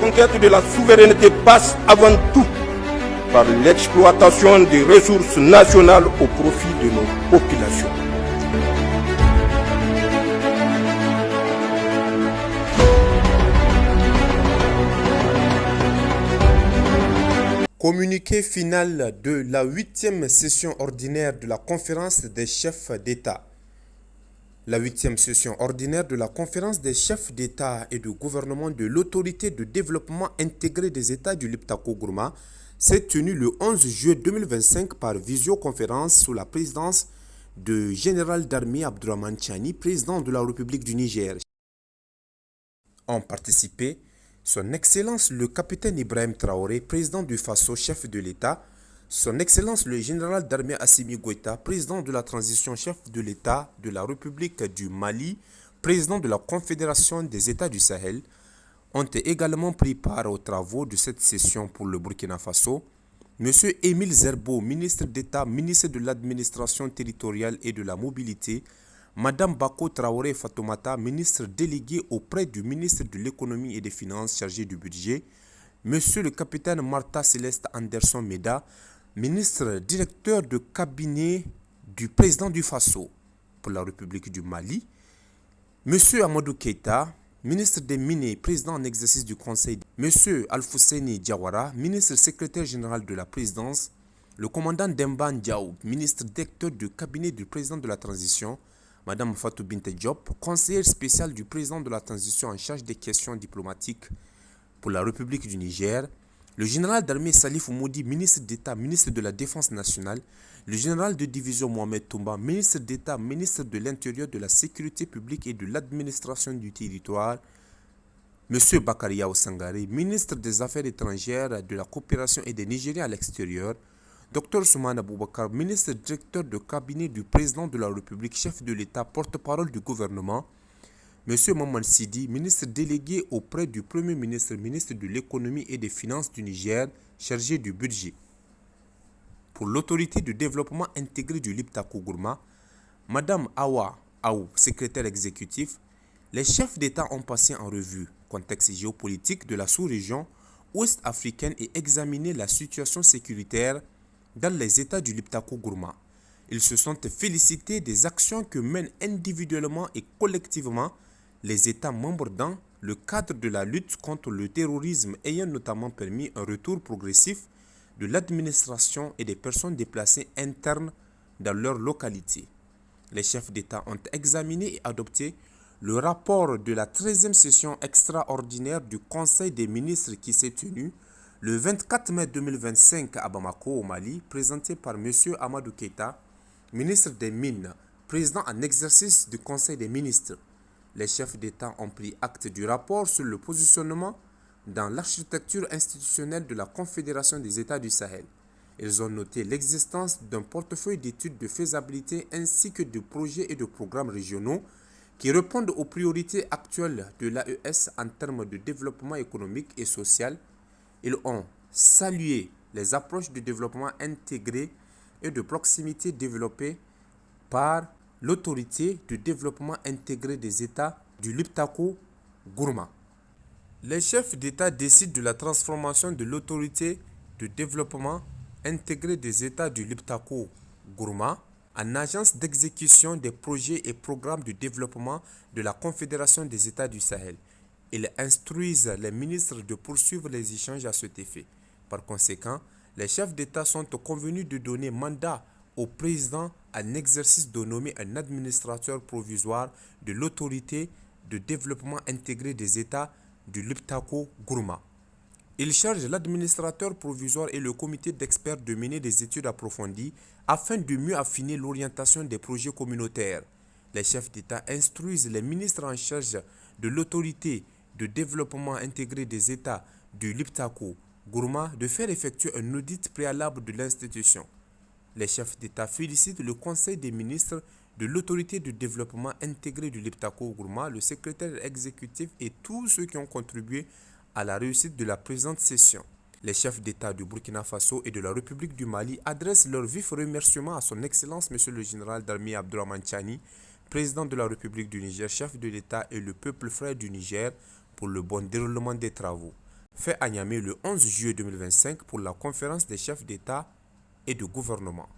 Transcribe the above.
conquête de la souveraineté passe avant tout par l'exploitation des ressources nationales au profit de nos populations. Communiqué final de la 8e session ordinaire de la conférence des chefs d'État. La 8e session ordinaire de la conférence des chefs d'État et de gouvernement de l'autorité de développement intégré des États du Liptako-Gourma s'est tenue le 11 juillet 2025 par visioconférence sous la présidence de général d'armée Abdourahmane Tchani, président de la République du Niger. Ont participé Son Excellence le capitaine Ibrahim Traoré, président du FASO, chef de l'État, Son Excellence le général d'armée Assimi Goïta, président de la transition, chef de l'État de la République du Mali, président de la Confédération des États du Sahel, ont également pris part aux travaux de cette session pour le Burkina Faso. M. Émile Zerbo, ministre d'État, ministre de l'Administration territoriale et de la Mobilité, Madame Bako Traoré Fatoumata, ministre délégué auprès du ministre de l'Économie et des Finances chargé du budget, Monsieur le capitaine Martha Céleste Anderson Meda, ministre directeur de cabinet du président du FASO pour la République du Mali, Monsieur Amadou Keïta, ministre des Mines, président en exercice du Conseil, Monsieur Alfousseini Diawara, ministre secrétaire général de la présidence, le commandant Demba Ndiaou, ministre directeur du cabinet du président de la transition, Madame Fatou Binte Diop, conseillère spéciale du président de la transition en charge des questions diplomatiques pour la République du Niger, le général d'armée Salif Moudi, ministre d'État, ministre de la Défense nationale, le général de division Mohamed Toumba, ministre d'État, ministre de l'Intérieur, de la Sécurité publique et de l'Administration du territoire, M. Bakaria Sangare, ministre des Affaires étrangères, de la coopération et des Nigériens à l'extérieur, Dr Soumana Aboubakar, ministre directeur de cabinet du président de la République, chef de l'État, porte-parole du gouvernement, M. Maman Sidi, ministre délégué auprès du Premier ministre, ministre de l'Économie et des Finances du Niger, chargé du budget. Pour l'autorité de développement intégré du Liptako-Gourma, Madame Awa Aou, secrétaire exécutif, les chefs d'État ont passé en revue le contexte géopolitique de la sous-région ouest-africaine et examiné la situation sécuritaire dans les États du Liptako-Gourma. Ils se sont félicités des actions que mènent individuellement et collectivement les États membres dans le cadre de la lutte contre le terrorisme, ayant notamment permis un retour progressif de l'administration et des personnes déplacées internes dans leur localité. Les chefs d'État ont examiné et adopté le rapport de la 13e session extraordinaire du Conseil des ministres qui s'est tenue le 24 mai 2025 à Bamako, au Mali, présenté par M. Amadou Keïta, ministre des Mines, président en exercice du Conseil des ministres. Les chefs d'État ont pris acte du rapport sur le positionnement dans l'architecture institutionnelle de la Confédération des États du Sahel. Ils ont noté l'existence d'un portefeuille d'études de faisabilité ainsi que de projets et de programmes régionaux qui répondent aux priorités actuelles de l'AES en termes de développement économique et social. Ils ont salué les approches de développement intégré et de proximité développées par l'autorité de développement intégré des États du Liptako-Gourma. Les chefs d'État décident de la transformation de l'autorité de développement intégré des États du Liptako-Gourma en agence d'exécution des projets et programmes de développement de la Confédération des États du Sahel. Ils instruisent les ministres de poursuivre les échanges à cet effet. Par conséquent, les chefs d'État sont convenus de donner mandat au président en exercice de nommer un administrateur provisoire de l'autorité de développement intégré des États du Liptako-Gourma. Il charge l'administrateur provisoire et le comité d'experts de mener des études approfondies afin de mieux affiner l'orientation des projets communautaires. Les chefs d'État instruisent les ministres en charge de l'autorité de développement intégré des États du Liptako-Gourma de faire effectuer un audit préalable de l'institution. Les chefs d'État félicitent le Conseil des ministres de l'autorité de développement intégré du Liptako-Gourma, le secrétaire exécutif et tous ceux qui ont contribué à la réussite de la présente session. Les chefs d'État du Burkina Faso et de la République du Mali adressent leurs vifs remerciements à son Excellence Monsieur le général d'armée Abdourahmane Tchani, président de la République du Niger, chef de l'État et le peuple frère du Niger pour le bon déroulement des travaux. fait à Niamey le 11 juillet 2025 pour la conférence des chefs d'État et de gouvernement.